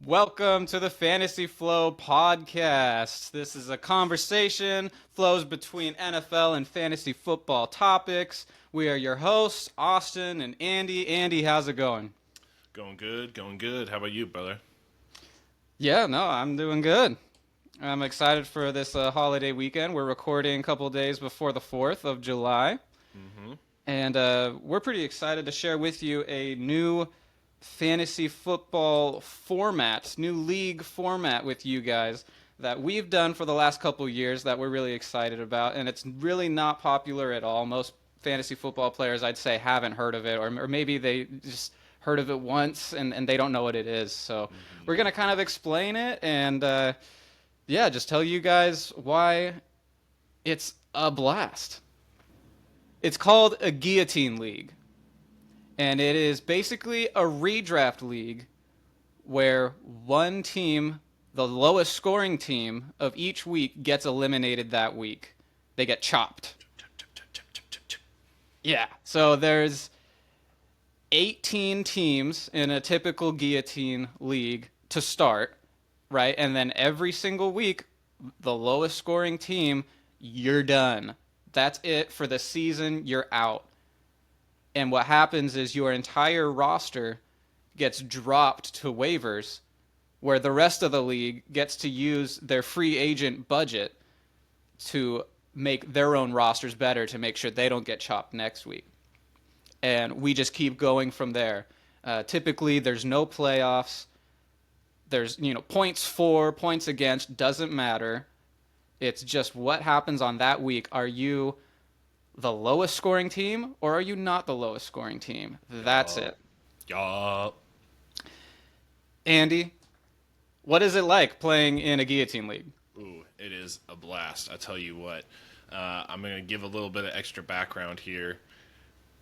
Welcome to the Fantasy Flow podcast. This is a conversation flows between NFL and fantasy football topics. We are your hosts, Austin and Andy. Andy, how's it going? Going good, going good. How about you, brother? Yeah, no, I'm doing good. I'm excited for this holiday weekend. We're recording a couple days before the 4th of July, Mm-hmm. and we're pretty excited to share with you a new fantasy football format, new league format with you guys that we've done for the last couple years that we're really excited about. And it's really not popular at all. Most fantasy football players, I'd say, haven't heard of it, or maybe they just heard of it once and they don't know what it is. So we're Mm-hmm. going to kind of explain it and, yeah, just tell you guys why it's a blast. It's called a Guillotine League, and it is basically a redraft league where one team, the lowest scoring team of each week, gets eliminated that week. They get chopped. Yeah. So there's 18 teams in a typical guillotine league to start, right? And then every single week, the lowest scoring team, you're done. That's it for the season. You're out. And what happens is your entire roster gets dropped to waivers where the rest of the league gets to use their free agent budget to make their own rosters better to make sure they don't get chopped next week. And we just keep going from there. Typically, there's no playoffs. There's, points for, points against, doesn't matter. It's just what happens on that week. Are you the lowest scoring team or are you not the lowest scoring team? That's Yup. it. Yup. Andy, what is it like playing in a guillotine league? Ooh, it is a blast. I tell you what. I'm going to give a little bit of extra background here.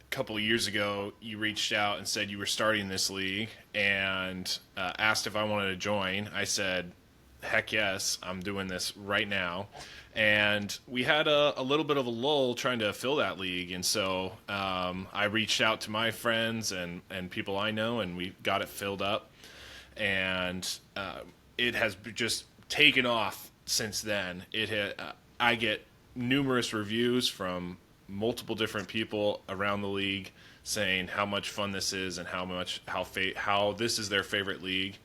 A couple of years ago, you reached out and said you were starting this league and asked if I wanted to join. I said, heck yes, I'm doing this right now. And we had a little bit of a lull trying to fill that league. And so I reached out to my friends and people I know, and we got it filled up. And it has just taken off since then. I get numerous reviews from multiple different people around the league saying how much fun this is and how this is their favorite league.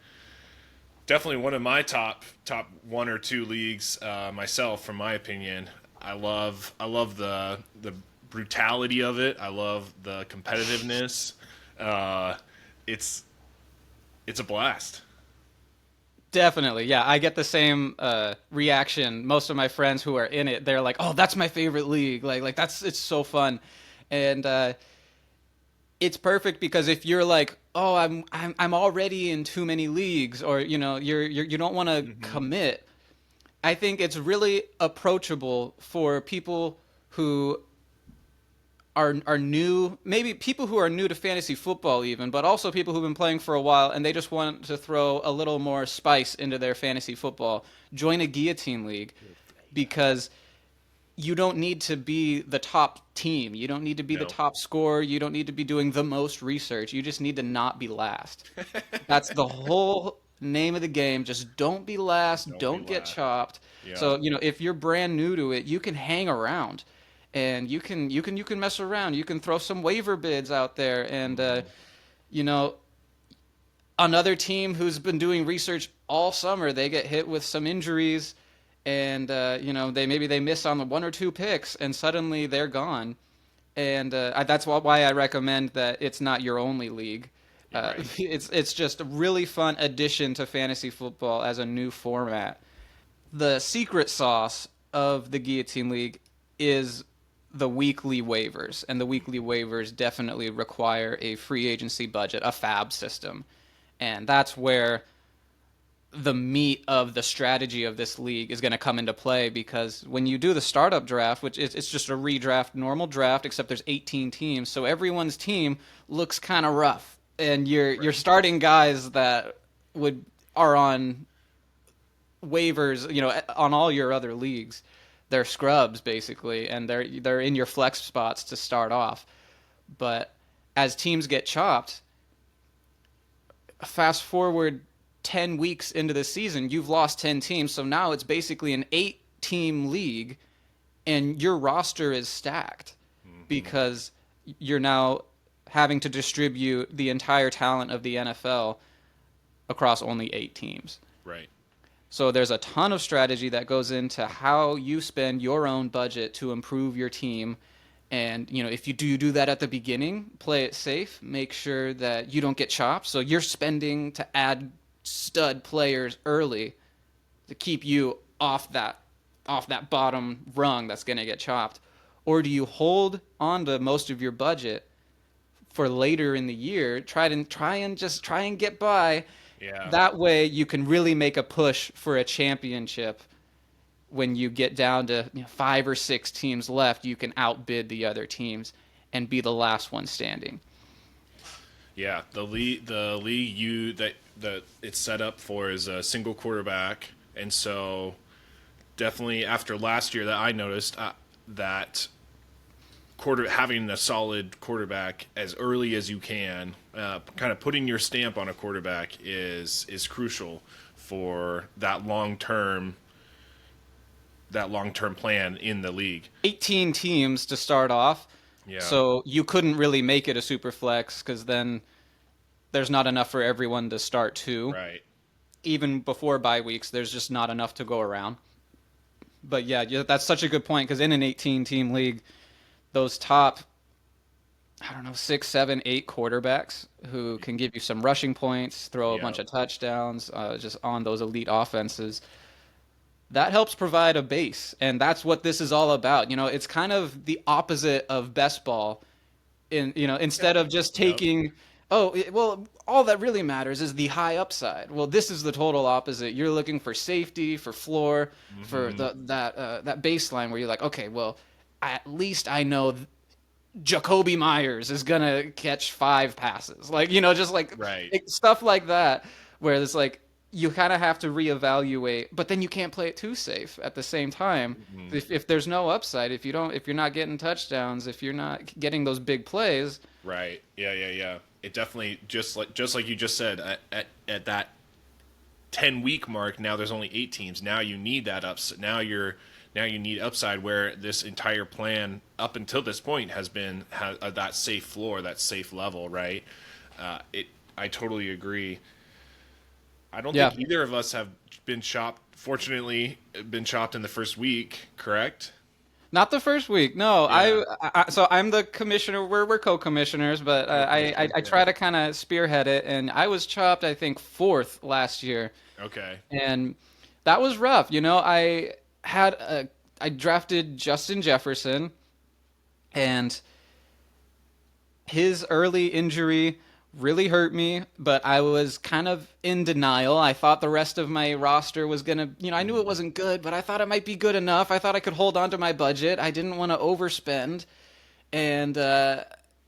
Definitely one of my top one or two leagues myself, from my opinion. I love the brutality of it. I love the competitiveness. Uh, it's it's a blast. Definitely, yeah. I get the same reaction. Most of my friends who are in it, they're like, "Oh, that's my favorite league. Like that's it's so fun," and it's perfect because if you're like, "Oh, I'm already in too many leagues," or you don't want to Mm-hmm. commit. I think it's really approachable for people who are new, maybe people who are new to fantasy football even, but also people who've been playing for a while and they just want to throw a little more spice into their fantasy football. Join a guillotine league Good flavor. because you don't need to be the top team. You don't need to be the No, top scorer. You don't need to be doing the most research. You just need to not be last. That's the whole name of the game. Just don't be last. don't be Don't get last. chopped. Yep. So, if you're brand new to it, you can hang around and you can mess around. You can throw some waiver bids out there and Mm-hmm. you know, another team who's been doing research all summer, they get hit with some injuries and they miss on the one or two picks and suddenly they're gone. And that's why I recommend that it's not your only league. You're right. It's just a really fun addition to fantasy football as a new format. The secret sauce of the Guillotine League is the weekly waivers, and the weekly waivers definitely require a free agency budget, a fab system. And that's where the meat of the strategy of this league is going to come into play because when you do the startup draft, which is it's just a redraft, normal draft, except there's 18 teams, so everyone's team looks kind of rough, and you're Right. starting guys that would are on waivers, on all your other leagues. They're scrubs basically, and they're in your flex spots to start off. But as teams get chopped, fast forward 10 weeks into the season, you've lost 10 teams. So now it's basically an 8-team league, and your roster is stacked Hmm. because you're now having to distribute the entire talent of the NFL across only 8 teams. Right. So there's a ton of strategy that goes into how you spend your own budget to improve your team. And, if you do that at the beginning, play it safe, make sure that you don't get chopped. So you're spending to add stud players early to keep you off that bottom rung that's going to get chopped. Or do you hold on to most of your budget for later in the year, try and get by. Yeah. That way you can really make a push for a championship. When you get down to 5 or 6 teams left, you can outbid the other teams and be the last one standing. Yeah, the league that it's set up for is a single quarterback, and so definitely after last year that I noticed that having a solid quarterback as early as you can, kind of putting your stamp on a quarterback is crucial for that long term plan in the league. 18 teams to start off, Yeah, so you couldn't really make it a super flex because then there's not enough for everyone to start too. right. Even before bye weeks, there's just not enough to go around. But yeah, that's such a good point because in an 18-team league, those top, I don't know, 6, 7, 8 quarterbacks who can give you some rushing points, throw a Yeah, bunch of touchdowns, just on those elite offenses. That helps provide a base, and that's what this is all about. It's kind of the opposite of best ball. Instead of just yep. taking, well, all that really matters is the high upside. Well, this is the total opposite. You're looking for safety, for floor, for Hmm. that baseline where you're like, okay, well, at least I know Jacoby Myers is gonna catch 5 passes. Like, just like Right. stuff like that, where it's like you kind of have to reevaluate, but then you can't play it too safe at the same time. Hmm. If there's no upside, if you're not getting touchdowns, if you're not getting those big plays, Right. Yeah, yeah, yeah. It definitely just like you just said at that 10-week mark. Now there's only 8 teams. Now you need that ups. Now you need upside where this entire plan up until this point has that safe floor, that safe level, right? It. I totally agree. I don't yeah. think either of us have been chopped. Fortunately, been chopped in the first week. Correct? Not the first week. No, Yeah. so I'm the commissioner. We're co-commissioners, but I Co-commissioners. I Yeah. try to kind of spearhead it, and I was chopped, I think, fourth last year, Okay. and that was rough. I drafted Justin Jefferson, and his early injury really hurt me, but I was kind of in denial. I thought the rest of my roster was going to, I knew it Mhm. wasn't good, but I thought it might be good enough. I thought I could hold on to my budget. I didn't want to overspend. And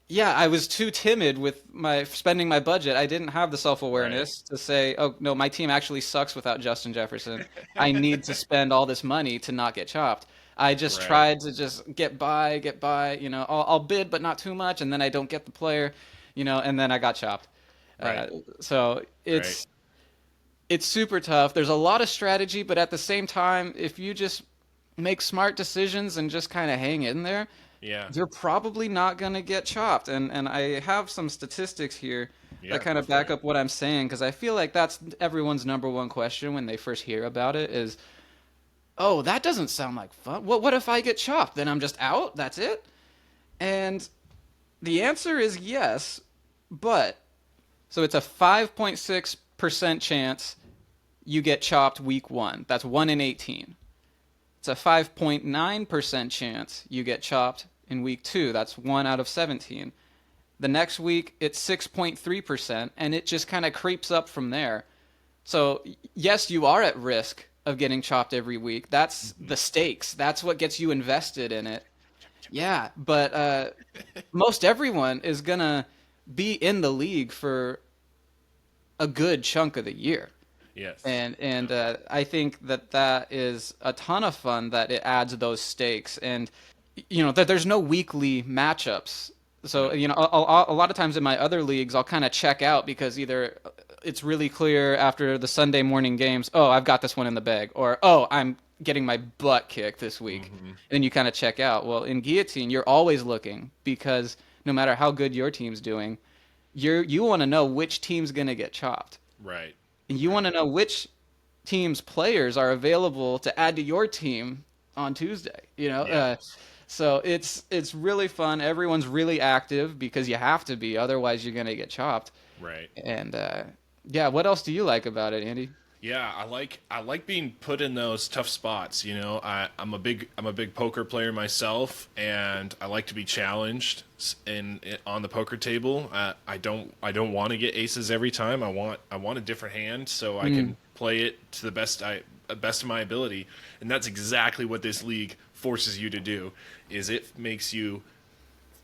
yeah, I was too timid with my spending my budget. I didn't have the Right. self-awareness to say, "Oh, no, my team actually sucks without Justin Jefferson. I need to spend all this money to not get chopped." I just Right. tried to just get by, I'll bid but not too much, and then I don't get the player, and then I got chopped. Right. Uh, so Right. it's super tough. There's a lot of strategy, but at the same time, if you just make smart decisions and just kind of hang in there, Yeah. you're probably not going to get chopped. And I have some statistics here that Yeah. kind Go of for back it. up what I'm saying because I feel like that's everyone's number one question when they first hear about it is, "Oh, that doesn't sound like fun. What if I get chopped? Then I'm just out? That's it?" And the answer is yes, but so it's a 5.6% chance you get chopped week 1. That's 1 in 18. It's a 5.9% chance you get chopped in week 2. That's 1 out of 17. The next week, it's 6.3%, and it just kind of creeps up from there. So, yes, you are at risk of getting chopped every week. That's Hmm. the stakes. That's what gets you invested in it. Yeah, but most everyone is going to be in the league for a good chunk of the year. Yes. And Yeah. I think that is a ton of fun that it adds those stakes and that there's no weekly matchups. So No. a lot of times in my other leagues I'll kind of check out because either it's really clear after the Sunday morning games, oh, I've got this one in the bag, or oh, I'm getting my butt kicked this week. Hmm. And you kind of check out. Well, in Guillotine, you're always looking because no matter how good your team's doing, you want to know which team's going to get chopped. Right. And you want to know which team's players are available to add to your team on Tuesday, Yeah. so it's really fun. Everyone's really active because you have to be, otherwise you're going to get chopped. Right. And yeah, what else do you like about it, Andy? Yeah, I like being put in those tough spots. I'm a big poker player myself, and I like to be challenged on the poker table. I don't want to get aces every time. I want a different hand so I can play it to the best of my ability, and that's exactly what this league forces you to do. Is it makes you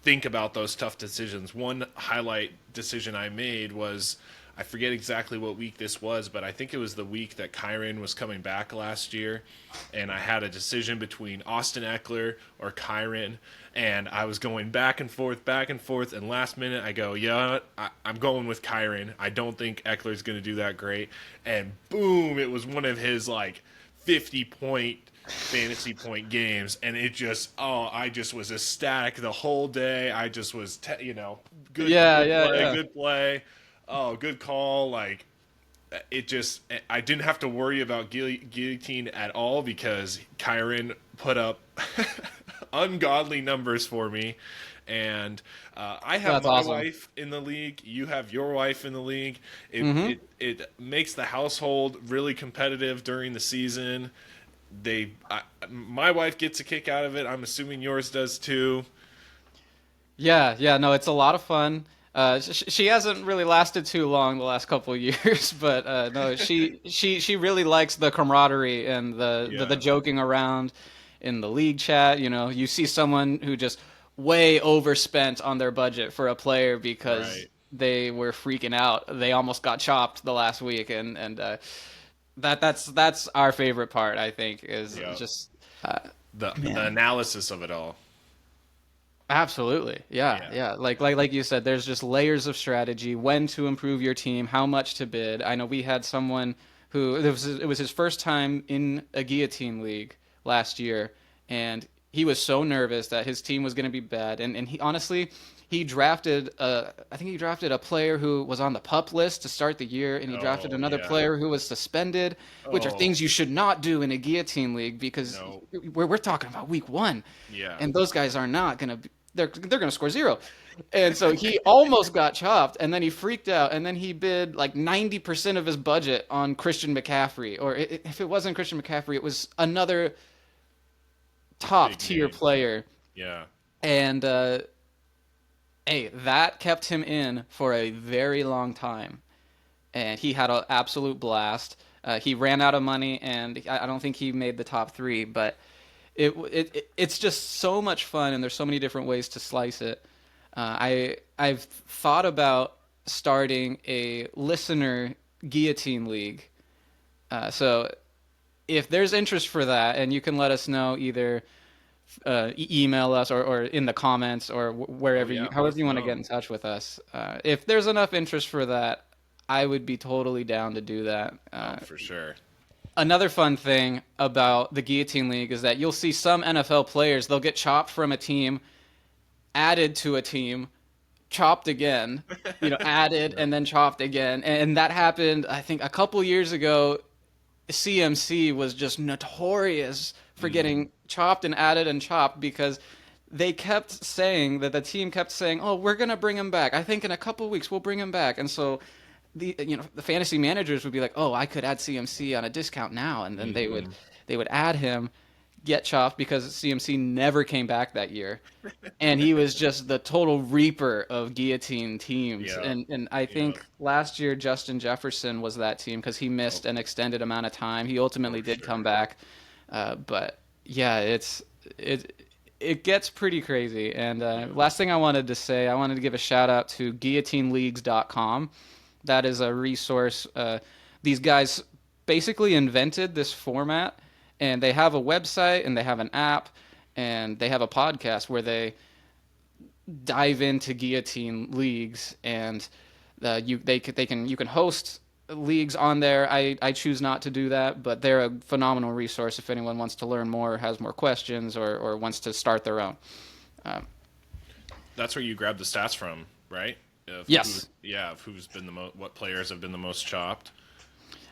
think about those tough decisions. One highlight decision I made was, I forget exactly what week this was, but I think it was the week that Kyron was coming back last year, and I had a decision between Austin Eckler or Kyron, and I was going back and forth, and last minute I go, yeah, I'm going with Kyron. I don't think Eckler's going to do that great, and boom, it was one of his like 50-point fantasy point games, and I just was ecstatic the whole day. I just was Yeah, yeah, yeah. good play, oh, good call. Like, I didn't have to worry about Guillotine at all because Kyron put up ungodly numbers for me. And I have That's my awesome. wife in the league. You have your wife in the league. Hmm. It makes the household really competitive during the season. My wife gets a kick out of it. I'm assuming yours does too. Yeah, yeah, no, it's a lot of fun. She hasn't really lasted too long the last couple of years, but no, she really likes the camaraderie and the Yeah. joking around in the league chat. You see someone who just way overspent on their budget for a player because Right. they were freaking out. They almost got chopped the last week, and that's our favorite part, I think, is Yeah. just The man. analysis of it all. Absolutely. Yeah, Yeah. yeah. Like you said, there's just layers of strategy, when to improve your team, how much to bid. I know we had someone who it was his first time in a guillotine league last year, and he was so nervous that his team was going to be bad. And he honestly, I think he drafted a player who was on the pup list to start the year, and he drafted Oh another yeah. player who was suspended, which are Oh things you should not do in a guillotine league because no. we're talking about week one, Yeah. and those guys are not going to be they're going to score zero. And so he almost got chopped, and then he freaked out, and then he bid like 90% of his budget on Christian McCaffrey, or if it wasn't Christian McCaffrey, it was another top Big tier name. player. Yeah. And hey, that kept him in for a very long time, and he had an absolute blast. He ran out of money, and I don't think he made the top three, but it's just so much fun, and there's so many different ways to slice it. I've thought about starting a listener guillotine league. So if there's interest for that, and you can let us know either email us or in the comments or Oh wherever yeah. Let however us you want to know. get in touch with us. If there's enough interest for that, I would be totally down to do that. Oh, for sure. Another fun thing about the Guillotine League is that you'll see some NFL players, they'll get chopped from a team, added to a team, chopped again, added Yep. and then chopped again. And that happened, I think, a couple years ago. CMC was just notorious for Mm. getting chopped and chopped because they kept saying that the team kept saying, "Oh, we're gonna bring him back. I think in a couple weeks we'll bring him back." And so the fantasy managers would be like, "Oh, I could add CMC on a discount now," and then Mm-hmm. they would add him, get chopped because CMC never came back that year, and he was just the total reaper of guillotine teams. Yeah. And I Yeah. think last year Justin Jefferson was that team because he Oh, missed an extended amount of time. He for ultimately did come sure. back, but yeah, it gets pretty crazy. And Yeah. last thing I wanted to say, I wanted to give a shout out to guillotineleagues.com. That is a resource. These guys basically invented this format, and they have a website and they have an app and they have a podcast where they dive into guillotine leagues, and you can host leagues on there. I choose not to do that, but they're a phenomenal resource if anyone wants to learn more, has more questions, or wants to start their own. Um, That's where you grab the stats from, right? Of who, yes. yeah, of who's been the what players have been the most chopped.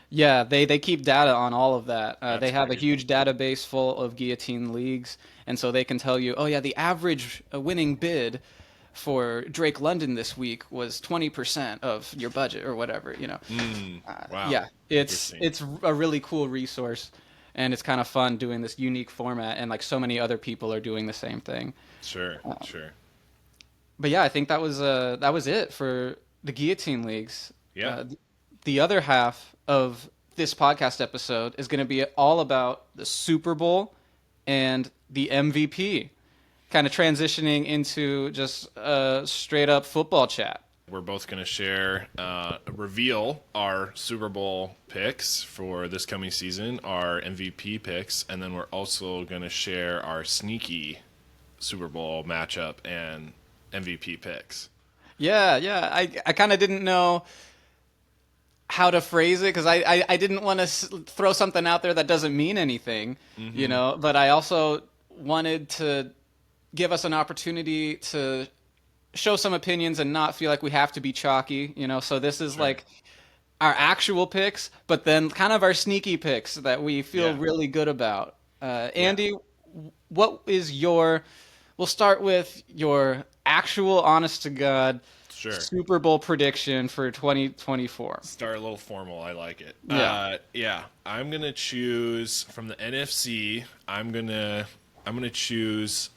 Yeah, they keep data on all of that. They That's have a crazy. huge database full of guillotine leagues, and so they can tell you, oh yeah, the average winning bid for Drake London this week was 20% of your budget or whatever, you know. Wow, Yeah, it's interesting. it's a really cool resource, and it's kind of fun doing this unique format, and like so many other people are doing the same thing. Sure, sure. But yeah, I think that was it for the guillotine leagues. Yeah, Uh, the other half of this podcast episode is going to be all about the Super Bowl and the MVP, kind of transitioning into just a straight up football chat. we're both going to share, reveal our Super Bowl picks for this coming season, our MVP picks, and then we're also going to share our sneaky Super Bowl matchup and MVP picks. Yeah, yeah. I kind of didn't know how to phrase it because I didn't want to throw something out there that doesn't mean anything, you Mm-hmm. know, but I also wanted to give us an opportunity to show some opinions and not feel like we have to be chalky, you know. So this is Sure. like our actual picks, but then kind of our sneaky picks that we feel Yeah. really good about. Yeah. Andy, what is your? We'll start with your actual, honest to God Sure. Super Bowl prediction for 2024. Start a little formal. I like it. Yeah. Yeah. I'm gonna choose from the NFC. I'm gonna choose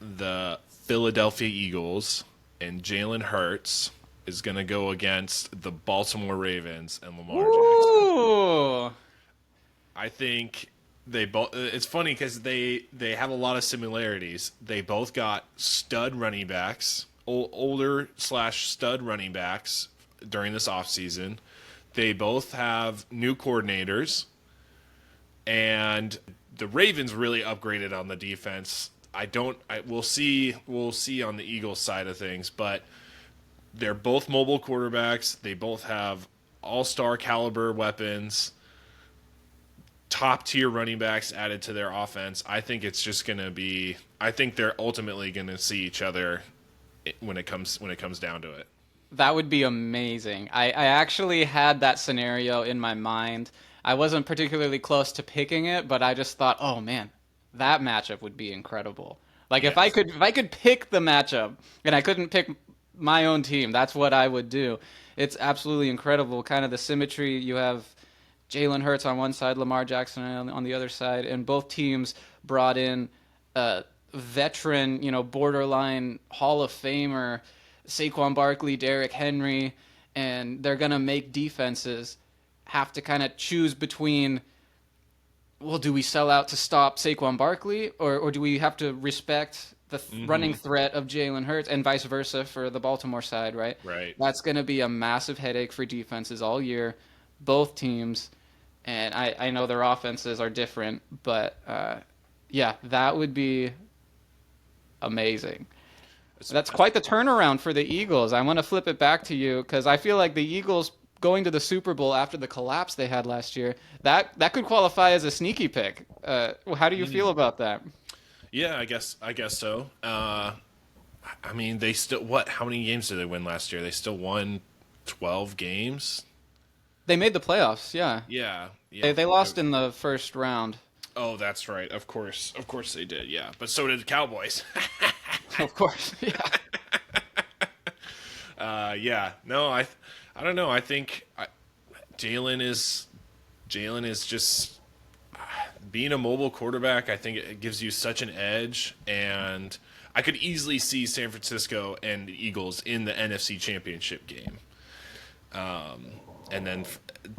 the Philadelphia Eagles, and Jalen Hurts is gonna go against the Baltimore Ravens and Lamar Jackson. Ooh. I think they both. It's funny because they have a lot of similarities. They both got stud running backs, older slash stud running backs during this offseason. They both have new coordinators, and the Ravens really upgraded on the defense. I don't. We'll see. We'll see on the Eagles side of things, but they're both mobile quarterbacks. They both have all-star caliber weapons, top tier running backs added to their offense. I think it's just going to be. I think they're ultimately going to see each other when it comes down to it. That would be amazing. I actually had that scenario in my mind. I wasn't particularly close to picking it, but I just thought, oh man, that matchup would be incredible. Like Yes. if I could pick the matchup and I couldn't pick my own team, that's what I would do. It's absolutely incredible. Kind of the symmetry. You have Jalen Hurts on one side, Lamar Jackson on the other side, and both teams brought in veteran, you know, borderline Hall of Famer, Saquon Barkley, Derrick Henry, and they're gonna make defenses have to kind of choose between, well, do we sell out to stop Saquon Barkley, or do we have to respect the running Mm-hmm. threat of Jalen Hurts, and vice versa for the Baltimore side, right? Right. That's going to be a massive headache for defenses all year, both teams, and I know their offenses are different, but yeah, that would be amazing. It's, That's quite the turnaround for the Eagles. I want to flip it back to you because I feel like the Eagles going to the Super Bowl after the collapse they had last year, that could qualify as a sneaky pick. How do you feel about that? yeah, I guess so. I mean, they still what? How many games did they win last year? They still won 12 games. They made the playoffs, yeah. Yeah, yeah. They lost in the first round. Oh, that's right. Of course they did. Yeah, but so did the Cowboys. Of course, yeah. Yeah. No, I don't know. I think Jalen is Jalen is just being a mobile quarterback. I think it gives you such an edge, and I could easily see San Francisco and the Eagles in the NFC Championship game. And then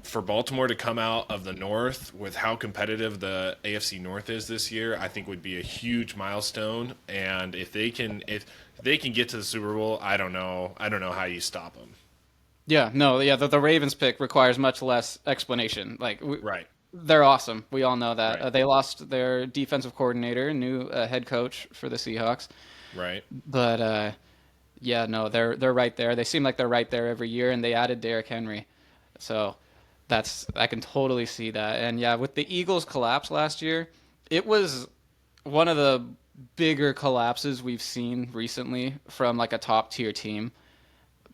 for Baltimore to come out of the North with how competitive the AFC North is this year, I think would be a huge milestone. And if they can get to the Super Bowl, I don't know how you stop them. Yeah, no, yeah, the Ravens pick requires much less explanation. Like, Right, they're awesome. We all know that. right, They lost their defensive coordinator, new head coach for the Seahawks. right. But yeah, no, they're right there. They seem like they're right there every year, and they added Derrick Henry. So I can totally see that. And yeah, with the Eagles collapse last year, it was one of the bigger collapses we've seen recently from like a top tier team.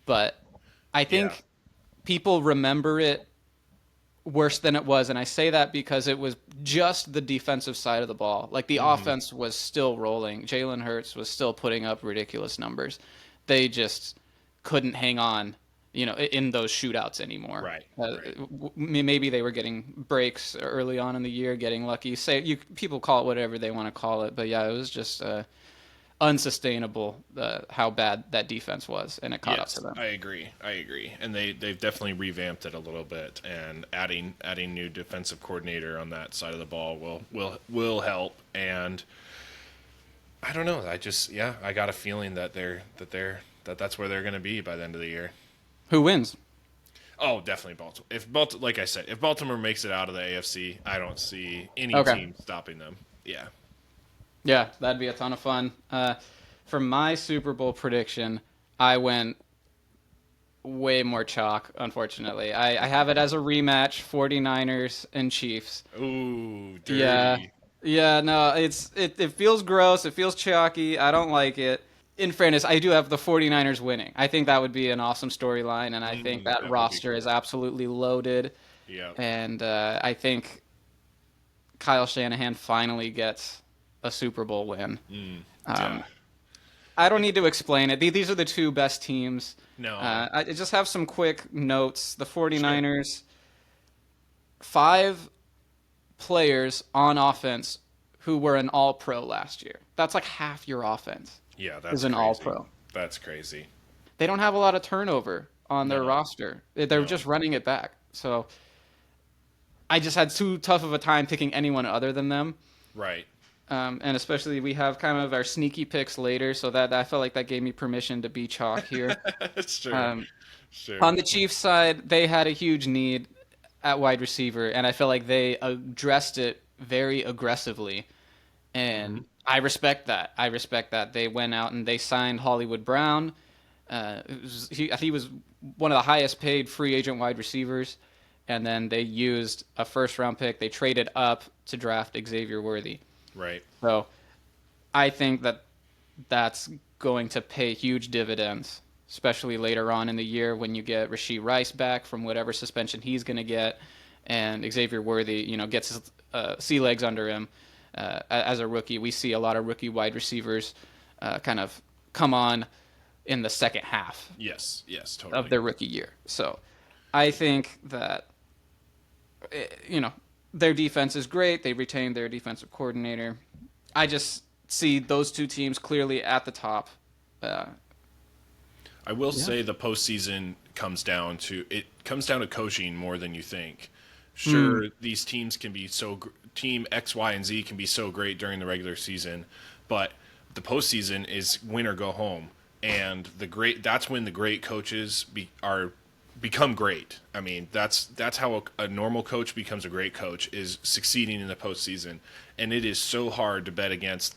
But I Yeah. think people remember it worse than it was, and I say that because it was just the defensive side of the ball. Like the Hmm. offense was still rolling. Jalen Hurts was still putting up ridiculous numbers. They just couldn't hang on, in those shootouts anymore. Right. Right. Maybe they were getting breaks early on in the year, getting lucky. Say you people call it whatever they want to call it, but yeah, it was just unsustainable how bad that defense was, and it caught up to Yes, them. I agree. I agree, and they've definitely revamped it a little bit, and adding new defensive coordinator on that side of the ball will help. And I don't know. I just yeah, I got a feeling that's where they're going to be by the end of the year. Who wins? Oh, definitely Baltimore. If Baltimore, like I said, if Baltimore makes it out of the AFC, I don't see any Okay. team stopping them. Yeah. Yeah, that'd be a ton of fun. For my Super Bowl prediction, I went way more chalk, unfortunately. I have it as a rematch, 49ers and Chiefs. Ooh, Yeah. dirty. Yeah, no, it feels gross, it feels chalky. I don't like it. In fairness, I do have the 49ers winning. I think that would be an awesome storyline, and I think that That would be roster is cool. absolutely loaded. Yeah. And I think Kyle Shanahan finally gets a Super Bowl win. Yeah. Um, I don't need to explain it. These are the two best teams. No. I just have some quick notes. The Sure. 49ers, five players on offense who were an all pro last year. That's like half your offense Yeah, is that's an all crazy. pro. That's crazy. They don't have a lot of turnover on their No. roster. They're No. just running it back. So I just had too tough of a time picking anyone other than them. Right. And especially we have kind of our sneaky picks later, so that I felt like that gave me permission to be chalk here. Sure. Um, Sure. on the Chiefs side, they had a huge need at wide receiver, and I feel like they addressed it very aggressively. Hmm. And I respect that. I respect that. They went out and they signed Hollywood Brown. He was one of the highest paid free agent wide receivers. And then they used a first round pick. They traded up to draft Xavier Worthy. Right. So I think that that's going to pay huge dividends, especially later on in the year when you get Rashee Rice back from whatever suspension he's going to get, and Xavier Worthy, gets his sea legs under him as a rookie. We see a lot of rookie wide receivers kind of come on in the second half Yes. Yes. of Totally. their rookie year. So I think that you know their defense is great. They retained their defensive coordinator. I just see those two teams clearly at the top. Uh, I will yeah. say the postseason comes down to coaching more than you think. Hmm. Sure, these teams can be team X, Y, and Z can be so great during the regular season, but the postseason is win or go home, and that's when the great coaches become great. I mean, that's how a normal coach becomes a great coach, is succeeding in the postseason, and it is so hard to bet against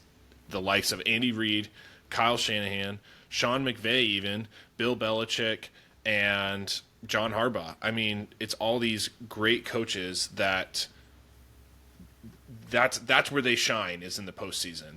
the likes of Andy Reid, Kyle Shanahan, Sean McVay, even Bill Belichick, and John Harbaugh. I mean, it's all these great coaches that's where they shine, is in the postseason.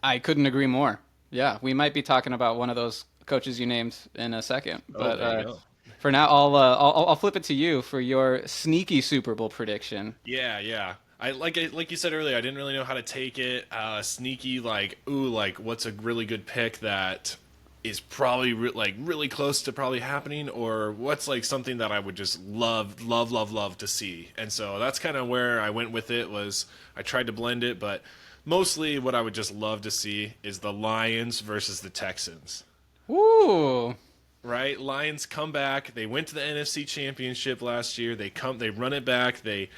I couldn't agree more. Yeah, we might be talking about one of those coaches you named in a second, Oh, but there you go. for now, I'll flip it to you for your sneaky Super Bowl prediction. Yeah, yeah. Like you said earlier, I didn't really know how to take it. Sneaky, like ooh, like what's a really good pick that is probably really close to probably happening, or what's like something that I would just love to see. And so that's kind of where I went with it. Was I tried to blend it, but mostly what I would just love to see is the Lions versus the Texans. Ooh, Right, Lions come back. They went to the NFC Championship last year. They run it back. They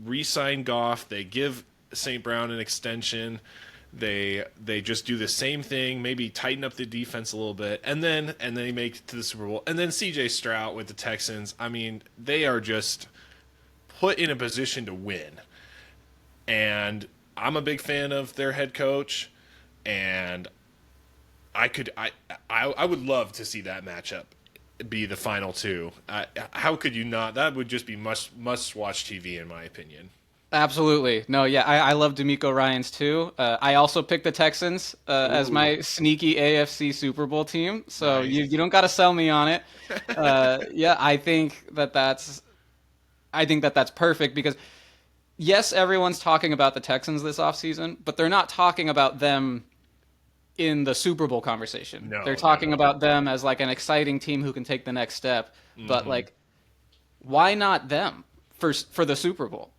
re-sign Goff. They give St. Brown an extension. They just do the same thing, maybe tighten up the defense a little bit, and then they make it to the Super Bowl. And then C.J. Stroud with the Texans. I mean, they are just put in a position to win. And I'm a big fan of their head coach, and I would love to see that matchup be the final two. How could you not? That would just be must watch TV in my opinion. Absolutely. No, yeah, I love D'Amico Ryans too. I also picked the Texans as Ooh, my sneaky AFC Super Bowl team. So you nice. don't got to sell me on it. Yeah, I think that that's perfect because yes, everyone's talking about the Texans this offseason, but they're not talking about them in the Super Bowl conversation. They're No, no, talking no. about them as like an exciting team who can take the next step. But Hmm. like, why not them for the Super Bowl?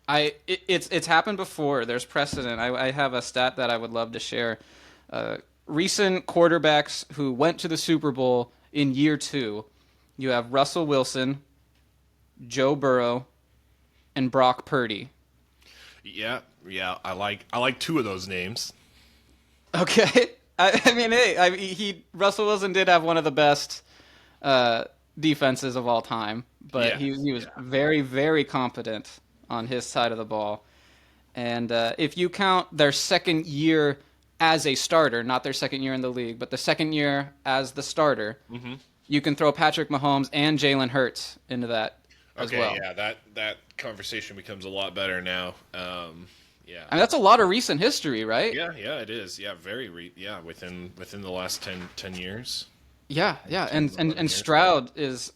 It's happened before. There's precedent. I have a stat that I would love to share. Recent quarterbacks who went to the Super Bowl in year two. You have Russell Wilson, Joe Burrow, and Brock Purdy. Yeah, yeah. I like two of those names. Okay, I mean, hey, he Russell Wilson did have one of the best uh, defenses of all time, but Yeah, he was yeah. very very competent on his side of the ball. And if you count their second year as a starter, not their second year in the league, but the second year as the starter, Hmm. you can throw Patrick Mahomes and Jalen Hurts into that as Okay, well. yeah. That conversation becomes a lot better now. Yeah. I mean, that's a lot of recent history, right? Yeah, yeah, it is. Yeah, yeah, within the last 10 years, Yeah, yeah. 10, 11 And years. Stroud is,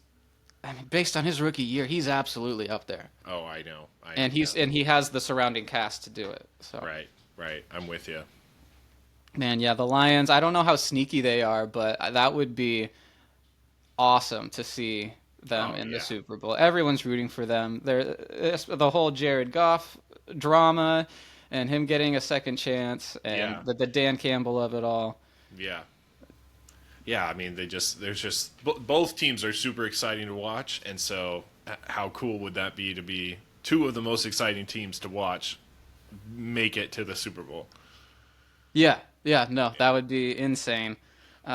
I mean, based on his rookie year, he's absolutely up there. Oh, I know. And Yeah. he has the surrounding cast to do it. So, Right, right. I'm with you. man, yeah, the Lions, I don't know how sneaky they are, but that would be awesome to see them Oh, in the yeah. Super Bowl. Everyone's rooting for them. The whole Jared Goff drama and him getting a second chance and Yeah. the Dan Campbell of it all. Yeah. Yeah, I mean, there's just both teams are super exciting to watch, and so how cool would that be to be two of the most exciting teams to watch make it to the Super Bowl? Yeah, yeah, no, that would be insane.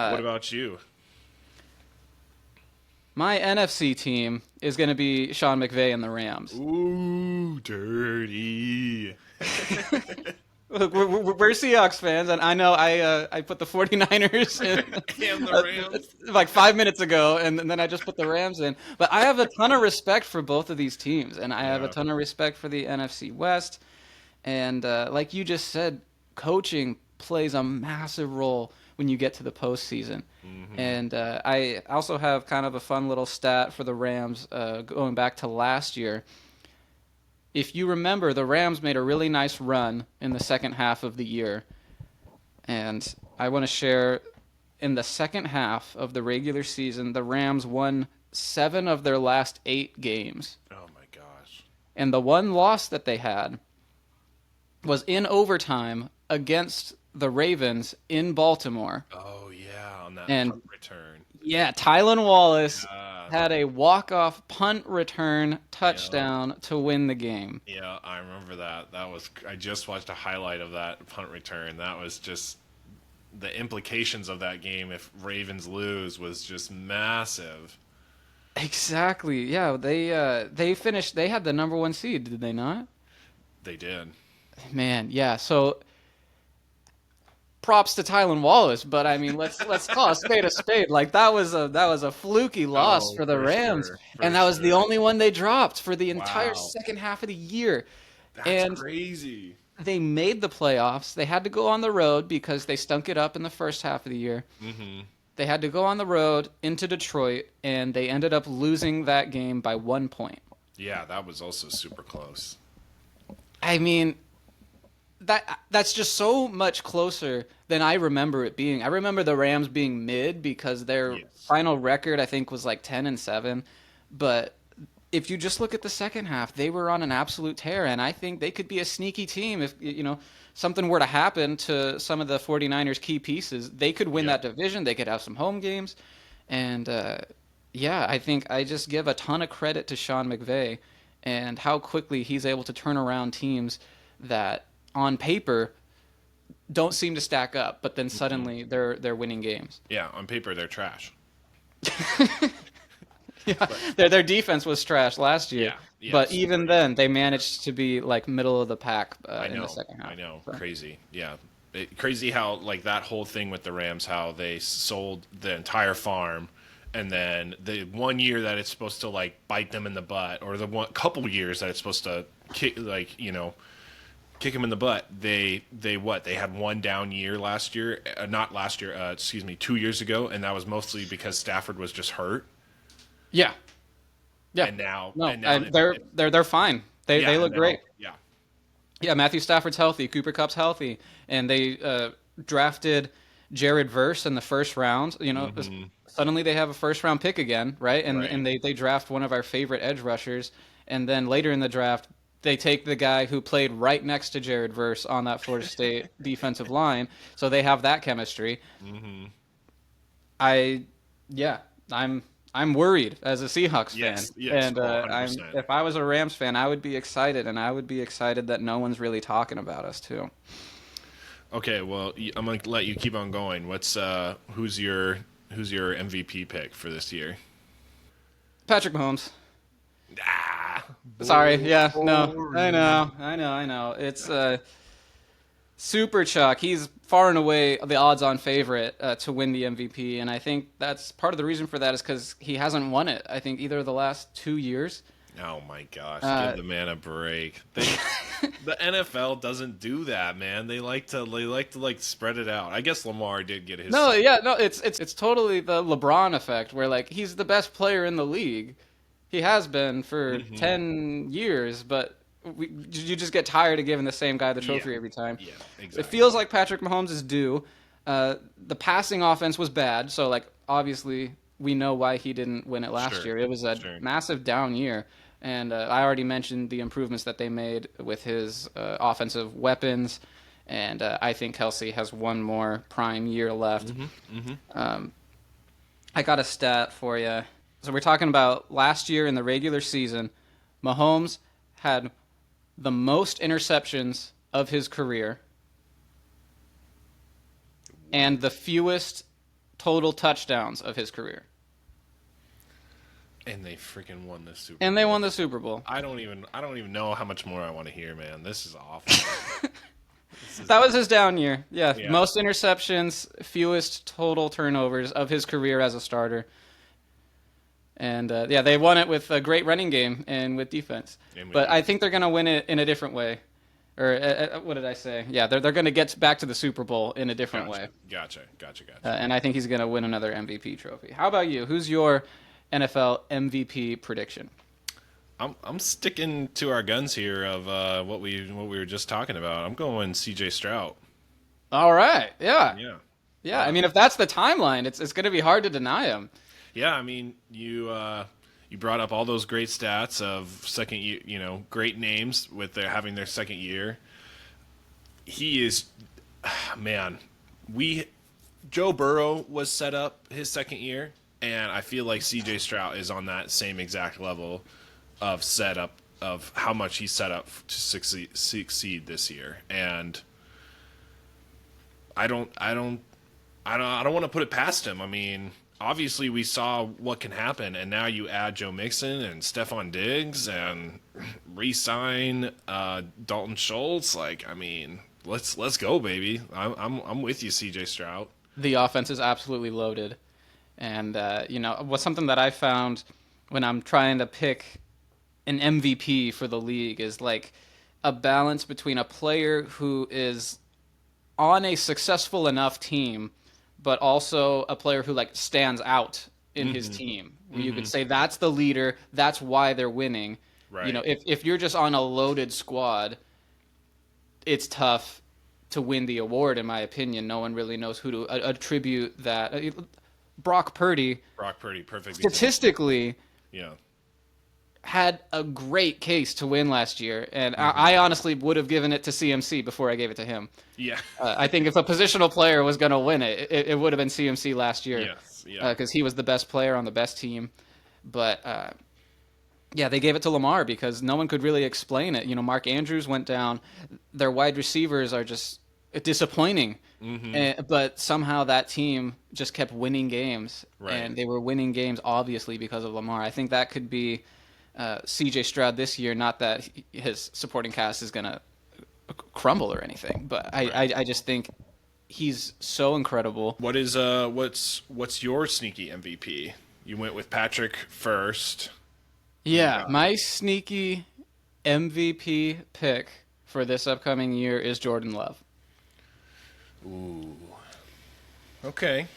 What Uh, about you? my NFC team is going to be Sean McVay and the Rams. Ooh, dirty. Look, we're Seahawks fans, and I know I put the 49ers in And the Rams. like 5 minutes ago, and then I just put the Rams in. But I have a ton of respect for both of these teams, and I have a Yeah. ton of respect for the NFC West. And like you just said, coaching plays a massive role when you get to the postseason. Hmm. And I also have kind of a fun little stat for the Rams going back to last year. If you remember, the Rams made a really nice run in the second half of the year. And I want to share in the second half of the regular season, the Rams won 7 of their last 8 games. Oh my gosh. And the one loss that they had was in overtime against the Ravens in Baltimore. Oh yeah, on that And punt return. yeah, Tylan Wallace Yeah. had a walk-off punt return Yeah. touchdown to win the game. Yeah, I remember that. I just watched a highlight of that punt return. That was just the implications of that game if Ravens lose was just massive. Exactly. Yeah, they finished. They had the number one seed, did they not? They did. Man, yeah. So props to Tylan Wallace, but I mean, let's call a spade a spade. Like that was a fluky loss Oh, for the for Rams, sure. and For that was the sure. only one they dropped for the entire Wow. second half of the year. That's And crazy. they made the playoffs. They had to go on the road because they stunk it up in the first half of the year. Hmm. They had to go on the road into Detroit, and they ended up losing that game by 1 point. Yeah, that was also super close. I mean, that's just so much closer than I remember it being. I remember the Rams being mid because their Yes. final record I think was like 10-7, but if you just look at the second half, they were on an absolute tear, and I think they could be a sneaky team if something were to happen to some of the 49ers key pieces. They could win Yep. that division. They could have some home games, and yeah, I think I just give a ton of credit to Sean McVay and how quickly he's able to turn around teams that on paper don't seem to stack up, but then Hmm. suddenly they're winning games. Yeah, on paper they're trash. Yeah, But their defense was trash last year, yeah, yeah, but even super then easy. they managed to be like middle of the pack I in the know. second I half. know. So, Crazy. Yeah. Crazy how like that whole thing with the Rams, how they sold the entire farm and then the 1 year that it's supposed to like bite them in the butt, or the one couple years that it's supposed to kick, like kick them in the butt. They had one down year last year, not last year, excuse me, 2 years ago, and that was mostly because Stafford was just hurt, Yeah, yeah. and now No, and now and they're fine. yeah, They and look now great. yeah. Yeah, Matthew Stafford's healthy. Cooper Cup's healthy, and they drafted Jared Verse in the first round. Suddenly they have a first round pick again, right? And Right. and they draft one of our favorite edge rushers, and then later in the draft they take the guy who played right next to Jared Verse on that Florida State defensive line, so they have that chemistry. I, yeah, I'm worried as a Seahawks fan, Yes, yes, and oh, I'm 100%. if I was a Rams fan, I would be excited, and I would be excited that no one's really talking about us too. Okay, well, I'm gonna let you keep on going. Who's your MVP pick for this year? Patrick Mahomes. Ah, Sorry, yeah, no, boring. I know. It's Super Chuck. He's far and away the odds-on favorite to win the MVP, and I think that's part of the reason for that is because he hasn't won it. I think either of the last 2 years. Oh my gosh, give Uh, the man a break. The NFL doesn't do that, man. They like to like spread it out. I guess Lamar did get his no, say. yeah, no, it's totally the LeBron effect, where like he's the best player in the league. He has been for Hmm. 10 years, but you just get tired of giving the same guy the Yeah, trophy every time. yeah, It exactly. feels like Patrick Mahomes is due. The passing offense was bad, so like obviously we know why he didn't win it last Sure, year. It was a sure. massive down year, and I already mentioned the improvements that they made with his offensive weapons, and I think Kelsey has one more prime year left. I got a stat for you. So we're talking about last year in the regular season. Mahomes had the most interceptions of his career and the fewest total touchdowns of his career. And they freaking won the Super And they Bowl. won the Super Bowl. I don't even know how much more I want to hear, man. This is awful. This is That was his down year. Yeah, yeah. most interceptions, fewest total turnovers of his career as a starter. And yeah, they won it with a great running game and with defense. And with But I defense. think they're going to win it in a different way. Or what did I say? Yeah, they're going to get back to the Super Bowl in a different Gotcha. way. Gotcha. Gotcha. Gotcha. And I think he's going to win another MVP trophy. How about you? Who's your NFL MVP prediction? I'm sticking to our guns here of what we were just talking about. I'm going C.J. Stroud. All right. Yeah. Yeah. Yeah. I Yeah. mean, if that's the timeline, it's going to be hard to deny him. Yeah. I mean, you brought up all those great stats of second year. Great names with their having their second year. He is, man. We Joe Burrow was set up his second year, and I feel like C.J. Stroud is on that same exact level of setup of how much he's set up to succeed this year. And I don't, I don't, I don't want to put it past him. I mean, obviously we saw what can happen, and now you add Joe Mixon and Stephon Diggs and re-sign Dalton Schultz. Like, I mean, let's go, baby. I'm with you, C.J. Stroud. The offense is absolutely loaded. And, what's something that I found when I'm trying to pick an MVP for the league is like a balance between a player who is on a successful enough team, but also a player who like stands out in his team. You could say that's the leader, that's why they're winning. Right. If you're just on a loaded squad, it's tough to win the award, in my opinion. No one really knows who to attribute that. Brock Purdy, Brock Purdy, perfect example. statistically, Yeah. had a great case to win last year, and I honestly would have given it to CMC before I gave it to him. Yeah. I think if a positional player was going to win it would have been CMC last year Yes. Yeah. because he was the best player on the best team. But yeah, they gave it to Lamar because no one could really explain it. Mark Andrews went down. Their wide receivers are just disappointing. But somehow that team just kept winning games, Right. and they were winning games obviously because of Lamar. I think that could be C.J. Stroud this year. Not that his supporting cast is going to crumble or anything, but Right. I just think he's so incredible. What's your sneaky MVP? You went with Patrick first. Who you Yeah, got? my sneaky MVP pick for this upcoming year is Jordan Love. Ooh. Okay.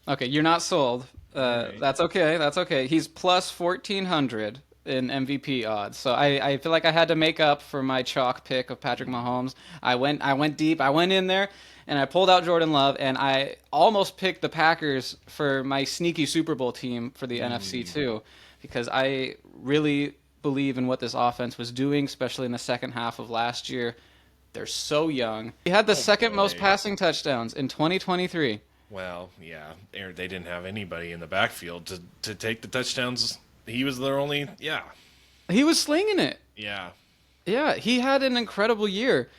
Okay, you're not sold. All right. That's okay. That's okay. He's plus 1400 in MVP odds. So I feel like I had to make up for my chalk pick of Patrick Mahomes. I went deep. I went in there and I pulled out Jordan Love and I almost picked the Packers for my sneaky Super Bowl team for the NFC too because I really believe in what this offense was doing, especially in the second half of last year. They're so young. He had the Oh second most boy. passing touchdowns in 2023. Well, yeah, they didn't have anybody in the backfield to take the touchdowns. He was their only. Yeah, He was slinging it. yeah, Yeah, he had an incredible year,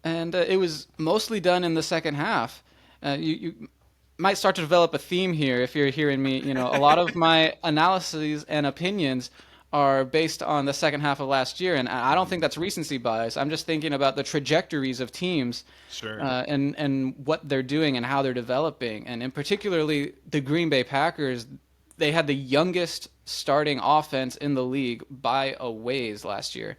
and it was mostly done in the second half. You might start to develop a theme here if you're hearing me. A lot of my analyses and opinions are based on the second half of last year, and I don't think that's recency bias. I'm just thinking about the trajectories of teams, sure. and what they're doing and how they're developing, and in particularly the Green Bay Packers. They had the youngest starting offense in the league by a ways last year.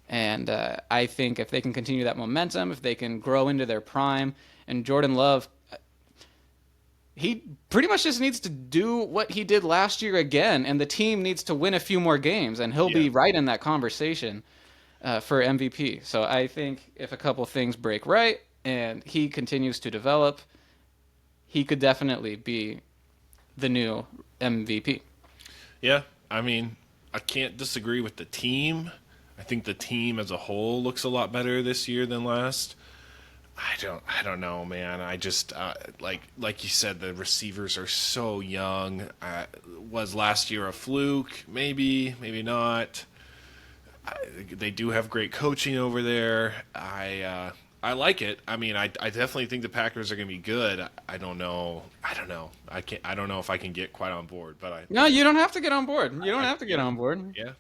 And I think if they can continue that momentum, if they can grow into their prime, and Jordan Love, he pretty much just needs to do what he did last year again, and the team needs to win a few more games, and he'll Yeah, be right in that conversation for MVP. So I think if a couple things break right and he continues to develop, he could definitely be the new MVP. yeah. I mean, I can't disagree with the team. I think the team as a whole looks a lot better this year than last. I don't know, man. I just like you said, the receivers are so young. Was last year a fluke? Maybe, maybe not. They do have great coaching over there. I like it. I mean, I definitely think the Packers are going to be good. I don't know. I don't know. I can't. I don't know if I can get quite on board, but No, you don't have to get on board. You don't have to get yeah, on board. yeah.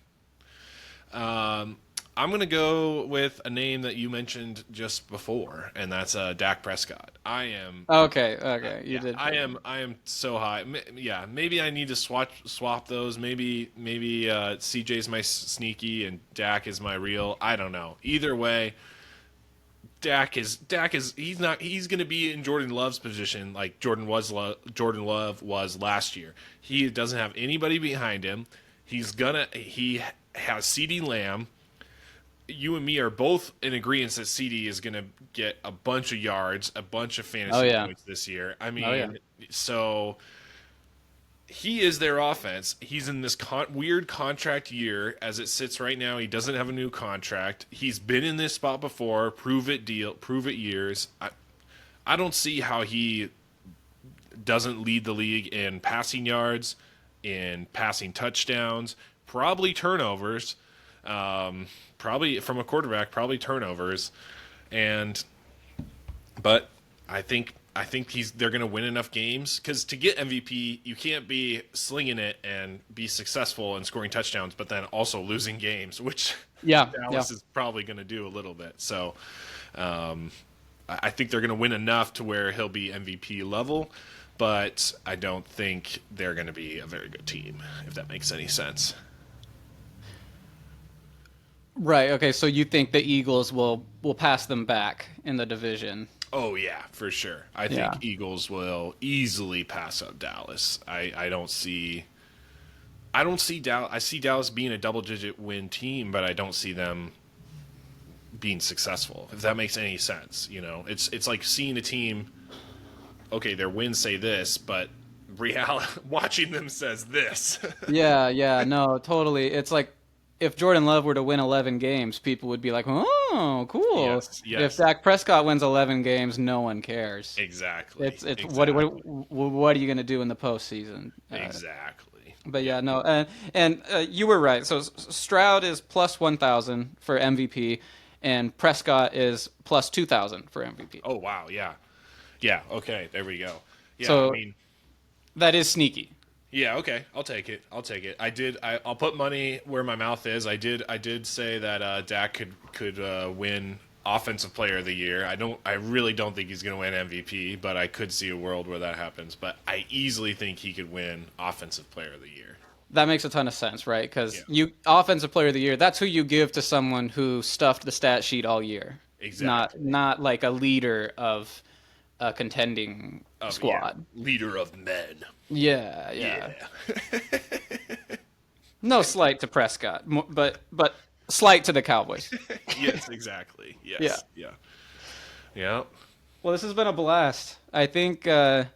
I'm going to go with a name that you mentioned just before, and that's Dak Prescott. I am. Okay, okay, you Yeah, did I pick am. him. I am so high. Yeah, maybe I need to swap those. Maybe CJ's my sneaky and Dak is my real. I don't know. Either way, Dak is he's going to be in Jordan Love's position like Jordan Love was last year. He doesn't have anybody behind him. He has CeeDee Lamb. You and me are both in agreement that CD is going to get a bunch of yards, a bunch of Oh fantasy yeah, points this year. I oh yeah. mean, so he is their offense. He's in this weird contract year as it sits right now. He doesn't have a new contract. He's been in this spot before. Prove it years. I don't see how he doesn't lead the league in passing yards, in passing touchdowns, probably turnovers. Probably from a quarterback, probably turnovers, and but I think they're going to win enough games because to get MVP, you can't be slinging it and be successful and scoring touchdowns, but then also losing games, which Yeah, yeah. Dallas is probably going to do a little bit. So I think they're going to win enough to where he'll be MVP level, but I don't think they're going to be a very good team, if that makes any sense. Right. Okay. So you think the Eagles will pass them back in the division? Oh yeah, for sure. I Yeah. think Eagles will easily pass up Dallas. I don't see Dallas. I see Dallas being a double-digit win team, but I don't see them being successful. If that makes any sense, it's like seeing a team. Okay, their wins say this, but reality watching them says this. Yeah, yeah. No, totally. It's like if Jordan Love were to win 11 games, people would be like, "Oh, cool." Yes, If yes, Dak Prescott wins 11 games, no one cares. exactly, It's exactly, what are you going to do in the postseason? exactly. But Yeah. yeah, no, and you were right. So Stroud is plus 1,000 for MVP, and Prescott is plus 2,000 for MVP. Oh wow, yeah, yeah. Okay, there we go. Yeah, I So mean, that is sneaky. yeah, okay. I'll take it. I'll take it. I'll put money where my mouth is. I did say that Dak could win offensive player of the year. I really don't think he's going to win MVP, but I could see a world where that happens. But I easily think he could win offensive player of the year. That makes a ton of sense, right? Yeah. Because you offensive player of the year, that's who you give to someone who stuffed the stat sheet all year. Exactly. Not like a leader of a contending squad. Yeah, leader of men. Yeah. No slight to Prescott, but slight to the Cowboys. Yes, exactly. Yeah. Yes. Yeah. Yeah. Well, this has been a blast. I think in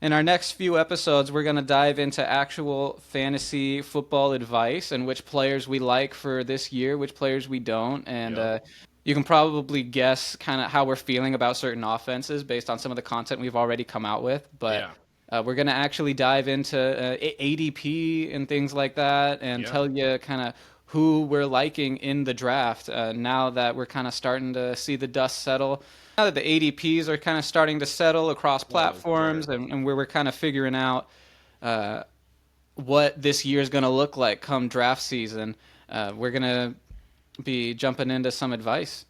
our next few episodes, we're going to dive into actual fantasy football advice and which players we like for this year, which players we don't. And you can probably guess kind of how we're feeling about certain offenses based on some of the content we've already come out with. But we're going to actually dive into ADP and things like that and tell you kind of who we're liking in the draft now that we're kind of starting to see the dust settle. Now that the ADPs are kind of starting to settle across platforms and where we're kind of figuring out what this year is going to look like come draft season, we're going to be jumping into some advice.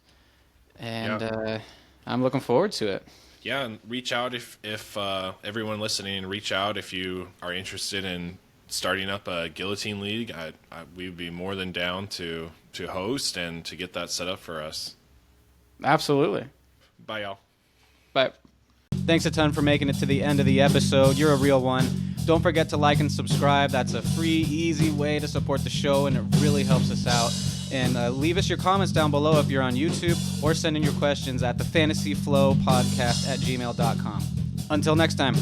And I'm looking forward to it. Yeah, and reach out if everyone listening, reach out if you are interested in starting up a Guillotine League. We'd be more than down to host and to get that set up for us. Absolutely. Bye, y'all. Bye. Thanks a ton for making it to the end of the episode. You're a real one. Don't forget to like and subscribe. That's a free, easy way to support the show, and it really helps us out. And leave us your comments down below if you're on YouTube, or send in your questions at thefantasyflowpodcast@gmail.com. Until next time.